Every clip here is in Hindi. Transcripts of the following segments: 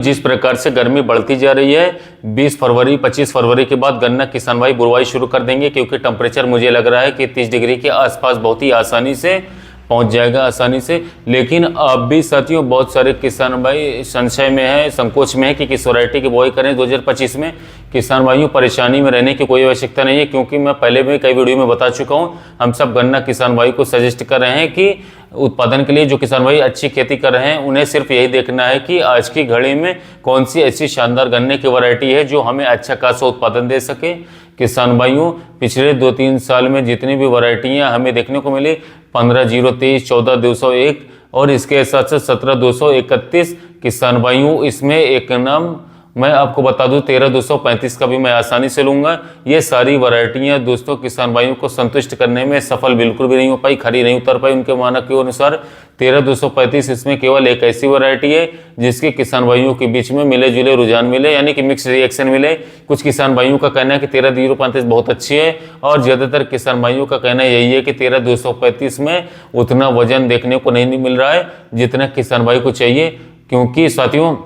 जिस प्रकार से गर्मी बढ़ती जा रही है, 20 फरवरी 25 फरवरी के बाद गन्ना किसान भाई बुवाई शुरू कर देंगे, क्योंकि टेम्परेचर मुझे लग रहा है कि 30 डिग्री के आसपास बहुत ही आसानी से पहुंच जाएगा आसानी से। लेकिन अब भी साथियों बहुत सारे किसान भाई संशय में है, संकोच में है कि किस वैरायटी की बुआई करें 2025 में। किसान भाइयों परेशानी में रहने की कोई आवश्यकता नहीं है, क्योंकि मैं पहले भी कई वीडियो में बता चुका हूं, हम सब गन्ना किसान भाई को सजेस्ट कर रहे हैं कि उत्पादन के लिए जो किसान भाई अच्छी खेती कर रहे हैं उन्हें सिर्फ यही देखना है कि आज की घड़ी में कौन सी ऐसी शानदार गन्ने की वैरायटी है जो हमें अच्छा खासा उत्पादन दे सके। किसान भाइयों पिछले 2-3 साल में जितनी भी वैरायटियां हमें देखने को मिली 15-023, 14-201 और इसके साथ साथ 17-231 किसान भाइयों, इसमें एक नाम मैं आपको बता दूं 13-235 का भी मैं आसानी से लूंगा। ये सारी वैरायटियां दोस्तों किसान भाइयों को संतुष्ट करने में सफल बिल्कुल भी नहीं हो पाई, खरी नहीं उतर पाई उनके मानक के अनुसार। 13-235 इसमें केवल एक ऐसी वैरायटी है जिसके किसान भाइयों के बीच में मिले जुले रुझान मिले, यानी कि मिक्स रिएक्शन मिले। कुछ किसान भाइयों का कहना है कि 13-035 बहुत अच्छी है, और ज्यादातर किसान भाइयों का कहना यही है कि 13-235 में उतना वजन देखने को नहीं मिल रहा है जितना किसान भाई को चाहिए। क्योंकि साथियों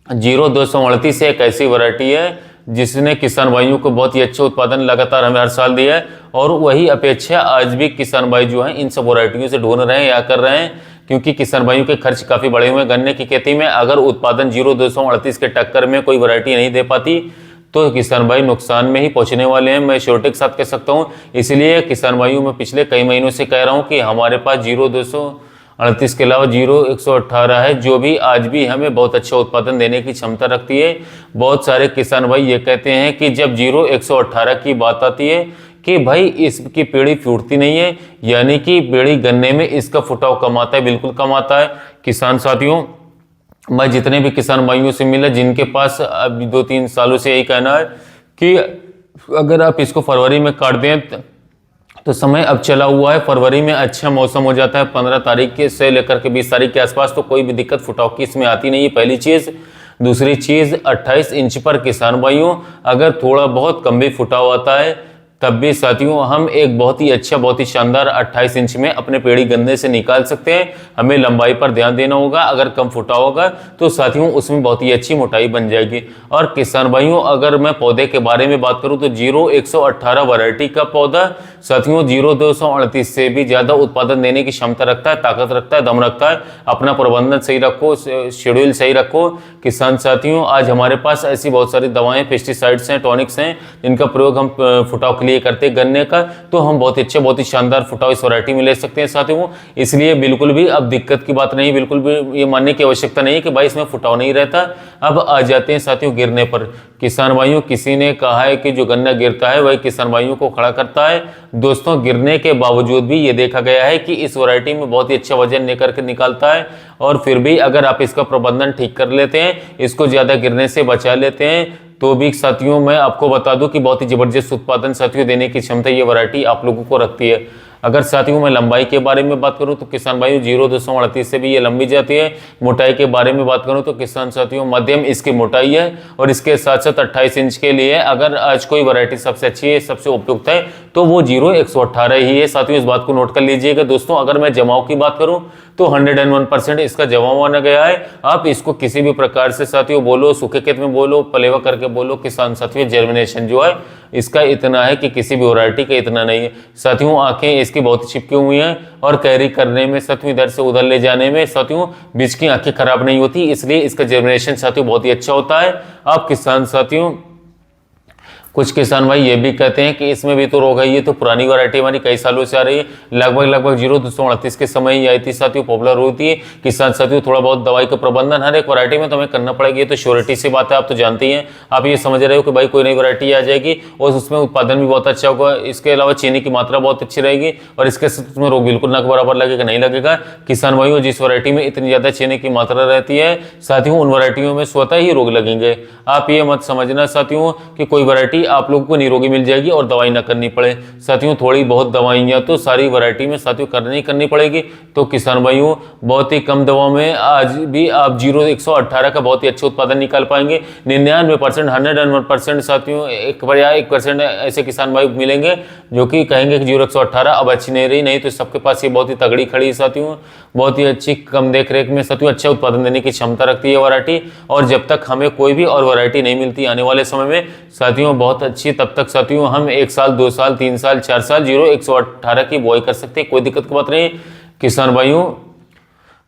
0-238 एक ऐसी वैरायटी है जिसने किसान भाइयों को बहुत ही अच्छा उत्पादन लगातार हमें हर साल दिया है, और वही अपेक्षा आज भी किसान भाई जो हैं इन सब वैरायटियों से ढूंढ रहे हैं या कर रहे हैं। क्योंकि किसान भाइयों के खर्च काफ़ी बढ़े हुए हैं गन्ने की खेती में। अगर उत्पादन 0-238 के टक्कर में कोई वैरायटी नहीं दे पाती तो किसान भाई नुकसान में ही पहुंचने वाले हैं, मैं श्योरिटी के साथ कह सकता हूं। इसलिए किसान भाइयों में पिछले कई महीनों से कह रहा हूं कि हमारे पास 0-238 के अलावा 0-118 है, जो भी आज भी हमें बहुत अच्छा उत्पादन देने की क्षमता रखती है। बहुत सारे किसान भाई ये कहते हैं कि जब 0-118 की बात आती है कि भाई इसकी पेड़ी फूटती नहीं है, यानी कि पेड़ी गन्ने में इसका फुटाव कम आता है, बिल्कुल कम आता है। किसान साथियों मैं जितने भी किसान भाइयों से मिला जिनके पास अब 2-3 सालों से यही कहना है कि अगर आप इसको फरवरी में काट दें तो समय अब चला हुआ है, फरवरी में अच्छा मौसम हो जाता है 15 तारीख के से लेकर के 20 तारीख के आसपास, तो कोई भी दिक्कत फुटाव की इसमें आती नहीं है, पहली चीज़। दूसरी चीज़ 28 इंच पर किसान भाइयों अगर थोड़ा बहुत कम भी फुटाव आता है तब भी साथियों हम एक बहुत ही अच्छा बहुत ही शानदार 28 इंच में अपने पेड़ी गन्ने से निकाल सकते हैं। हमें लंबाई पर ध्यान देना होगा, अगर कम फुटाव होगा तो साथियों उसमें बहुत ही अच्छी मोटाई बन जाएगी। और किसान भाइयों अगर मैं पौधे के बारे में बात करूं तो 0-118 वैरायटी का पौधा साथियों 0-238 से भी ज़्यादा उत्पादन देने की क्षमता रखता है, ताकत रखता है, दम रखता है। अपना प्रबंधन सही रखो, शेड्यूल सही रखो किसान साथियों। आज हमारे पास ऐसी बहुत सारी दवाएं, पेस्टिसाइड्स हैं, टॉनिक्स हैं जिनका प्रयोग हम फुटाव के लिए करते हैं गन्ने का, तो हम बहुत अच्छे बहुत ही शानदार फुटाव इस वैरायटी में ले सकते हैं साथियों। इसलिए बिल्कुल भी अब दिक्कत की बात नहीं, बिल्कुल भी ये मानने की आवश्यकता नहीं है कि भाई इसमें फुटाव नहीं रहता। अब आ जाते हैं साथियों गिरने पर। किसान भाइयों किसी ने कहा है कि जो गन्ना गिरता है वही किसान भाइयों को खड़ा करता है। दोस्तों गिरने के बावजूद भी ये देखा गया है कि इस वैरायटी में बहुत ही अच्छा वजन लेकर के निकालता है, और फिर भी अगर आप इसका प्रबंधन ठीक कर लेते हैं, इसको ज़्यादा गिरने से बचा लेते हैं, तो भी साथियों मैं आपको बता दूं कि बहुत ही जबरदस्त उत्पादन साथियों देने की क्षमता ये वैरायटी आप लोगों को रखती है। अगर साथियों मैं लंबाई के बारे में बात करूं तो किसान भाइयों 0-238 से भी ये लंबी जाती है। मोटाई के बारे में बात करूं तो किसान साथियों मध्यम इसकी मोटाई है, और इसके साथ साथ 28 इंच के लिए अगर आज कोई वैरायटी सबसे अच्छी है, सबसे उपयुक्त है, तो वो 0-118 ही है साथियों। इस बात को नोट कर लीजिएगा दोस्तों। अगर मैं जमाव की बात करूं तो 101% इसका जमाव माना गया है। आप इसको किसी भी प्रकार से साथियों बोलो, सूखे खेत में बोलो, पलेवा करके बोलो, किसान साथियों जर्मिनेशन जो है इसका इतना है कि किसी भी वैरायटी का इतना नहीं है साथियों। आंखें इसकी बहुत चिपकी हुई हैं, और कैरी करने में साथियों इधर से उधर ले जाने में साथियों बीच की आंखें खराब नहीं होती, इसलिए इसका जर्मिनेशन साथियों बहुत ही अच्छा होता है। आप किसान साथियों कुछ किसान भाई ये भी कहते हैं कि इसमें भी तो रोग है, ये तो पुरानी वैरायटी हमारी कई सालों से आ रही है, लगभग 0-238 के समय ही आई थी साथियों, पॉपुलर होती है। किसान साथियों थोड़ा बहुत दवाई का प्रबंधन हर एक वैरायटी में तो हमें करना पड़ेगा, ये तो श्योरिटी से बात है, आप तो जानती हैं। आप ये समझ रहे हो कि भाई कोई नई वैरायटी आ जाएगी और उसमें उत्पादन भी बहुत अच्छा होगा, इसके अलावा चीनी की मात्रा बहुत अच्छी रहेगी, और इसके साथ में रोग बिल्कुल ना बराबर लगेगा, नहीं लगेगा। किसान भाइयों जिस वैरायटी में इतनी ज़्यादा चीनी की मात्रा रहती है साथियों उन वैरायटियों में स्वतः ही रोग लगेंगे। आप ये मत समझना साथियों कि कोई वैरायटी आप लोगों को निरोगी मिल जाएगी और दवाई ना करनी पड़े। साथियों थोड़ी बहुत दवाइयाँ तो सारी वैरायटी में साथियों करनी पड़ेगी। तो किसान भाइयों बहुत ही कम दवा में आज भी आप 0118 का बहुत ही अच्छा उत्पादन निकाल पाएंगे। 99% 101% साथियों 1% ऐसे किसान भाई मिलेंगे जो कि कहेंगे कि 0118 अब अच्छी नहीं रही, नहीं तो सबके पास ये बहुत ही तगड़ी खड़ी साथियों, बहुत ही अच्छी कम देख रेख में साथियों अच्छा उत्पादन देने की क्षमता रखती है वैरायटी। और जब तक हमें कोई भी और वैरायटी नहीं मिलती आने वाले समय में साथियों बहुत अच्छी, तब तक साथियों हम 1 साल 2 साल 3 साल 4 साल 0118 की बुआई कर सकते हैं, कोई दिक्कत की बात नहीं। किसान भाइयों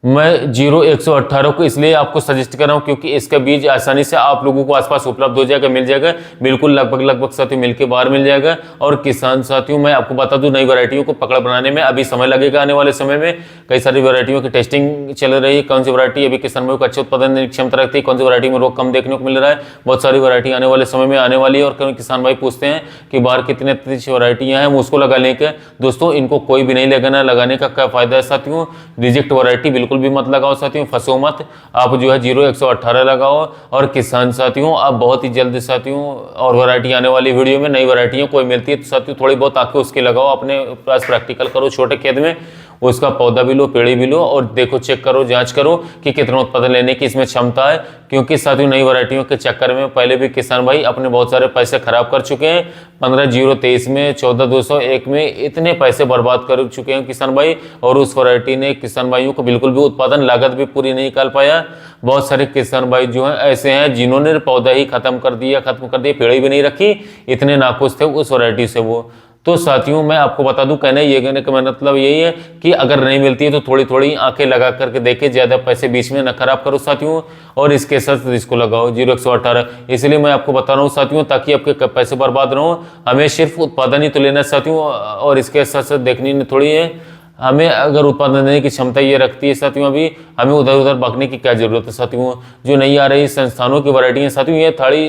मैं 0118 को इसलिए आपको सजेस्ट कर रहा हूं क्योंकि इसका बीज आसानी से आप लोगों को आसपास उपलब्ध हो जाएगा, मिल जाएगा, बिल्कुल लगभग साथियों मिल के बाहर मिल जाएगा। और किसान साथियों मैं आपको बता दूं नई वैरायटियों को पकड़ बनाने में अभी समय लगेगा। आने वाले समय में कई सारी वैरायटियों की टेस्टिंग चल रही है, कौन सी वैरायटी अभी किसान भाइयों को अच्छे उत्पादन क्षमता रखती है, कौन सी वैरायटी में रोग कम देखने को मिल रहा है। बहुत सारी वैरायटी आने वाले समय में आने वाली है। और किसान भाई पूछते हैं कि बाहर कितने अच्छी वैरायटियां हैं, उसको लगा लेंगे। दोस्तों इनको कोई भी नहीं लगाना, लगाने का क्या फायदा है साथियों, रिजेक्ट वैरायटी बिल्कुल भी मत लगाओ साथियों, फंसो मत। आप जो है 0118 लगाओ। और किसान साथियों आप बहुत ही जल्द साथियों और वैरायटी आने वाली वीडियो में नई वैरायटियां कोई मिलती है तो साथियों थोड़ी बहुत आके उसकी लगाओ, अपने पास प्रैक्टिकल करो छोटे खेत में, उसका पौधा भी लो, पेड़ी भी लो और देखो, चेक करो, जांच करो कि कितना उत्पादन लेने की इसमें क्षमता है। क्योंकि साथियों नई वैरायटियों के चक्कर में पहले भी किसान भाई अपने बहुत सारे पैसे खराब कर चुके हैं। 15/023 में, 14/201 में इतने पैसे बर्बाद कर चुके हैं किसान भाई। और उस वैरायटी ने किसान भाइयों को बिल्कुल भी उत्पादन लागत भी पूरी नहीं निकाल पाया। बहुत सारे किसान भाई जो हैं ऐसे हैं जिन्होंने पौधा ही खत्म कर दिया, पेड़ी भी नहीं रखी, इतने नाखुश थे उस वैरायटी से वो। तो साथियों मैं आपको बता दूं, कहने का मतलब यही है कि अगर नहीं मिलती है तो थोड़ी थोड़ी आंखें लगा करके देखे, ज्यादा पैसे बीच में न खराब करो साथियों। और इसके साथ इसको लगाओ 0118। इसलिए मैं आपको बता रहा हूँ साथियों ताकि आपके पैसे बर्बाद न हो। हमें सिर्फ उत्पादन ही तो लेना साथियों, और इसके साथ साथ देखनी थोड़ी है हमें अगर उत्पादन देने की क्षमता ये रखती है साथियों, अभी हमें उधर उधर भागने की क्या जरूरत है साथियों। जो नहीं आ रही संस्थानों की वैरायटी साथियों ये थाड़ी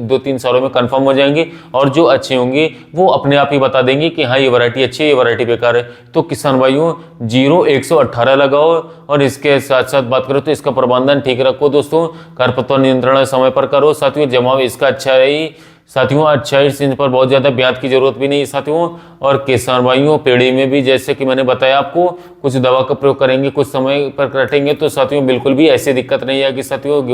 2-3 सालों में कंफर्म हो जाएंगी और जो अच्छी होंगी वो अपने आप ही बता देंगे कि हाँ ये वैरायटी अच्छी है, ये वैरायटी बेकार है। तो किसान भाइयों 0118 लगाओ। और इसके साथ साथ बात करो तो इसका प्रबंधन ठीक रखो दोस्तों, खरपतवार नियंत्रण समय पर करो साथियों, जमाव इसका अच्छा रही साथियों, अच्छा इन पर बहुत ज़्यादा ब्याज की जरूरत भी नहीं साथियों। और किसान भाइयों पेड़ी में भी जैसे कि मैंने बताया आपको कुछ दवा का प्रयोग करेंगे, कुछ समय पर कटेंगे तो साथियों बिल्कुल भी ऐसी दिक्कत नहीं आएगी साथियों,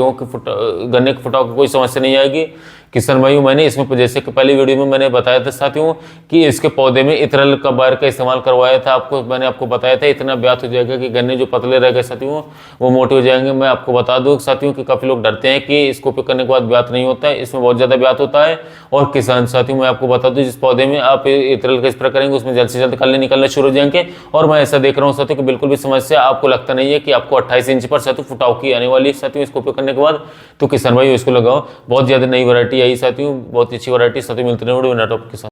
गन्ने के फुटाव की कोई समस्या नहीं आएगी। किसान भाइयों मैंने इसमें जैसे कि पहली वीडियो में मैंने बताया था साथियों कि इसके पौधे में इथरल का बार का इस्तेमाल करवाया था आपको, मैंने आपको बताया था इतना ब्यात हो जाएगा कि गन्ने जो पतले रह गए साथियों वो मोटे हो जाएंगे। मैं आपको बता दूं साथियों कि काफ़ी लोग डरते हैं कि इसको उपयोग करने के बाद ब्यात नहीं होता है, इसमें बहुत ज़्यादा ब्यात होता है। और किसान साथियों मैं आपको बता दूं जिस पौधे में आप इथरल का स्प्रे करेंगे उसमें जल्द से जल्द कल्ले निकलना शुरू हो जाएंगे। और मैं ऐसा देख रहा हूँ साथियों कि बिल्कुल भी समस्या आपको लगता नहीं है कि आपको 28 इंच पर साथियों फुटाव की आने वाली साथियों इसको उपयोग करने के बाद। तो किसान भाई इसको लगाओ, बहुत ज़्यादा नई वैरायटी आई साथियों, बहुत अच्छी वैरायटी साथियों मिलती है टॉप के साथ।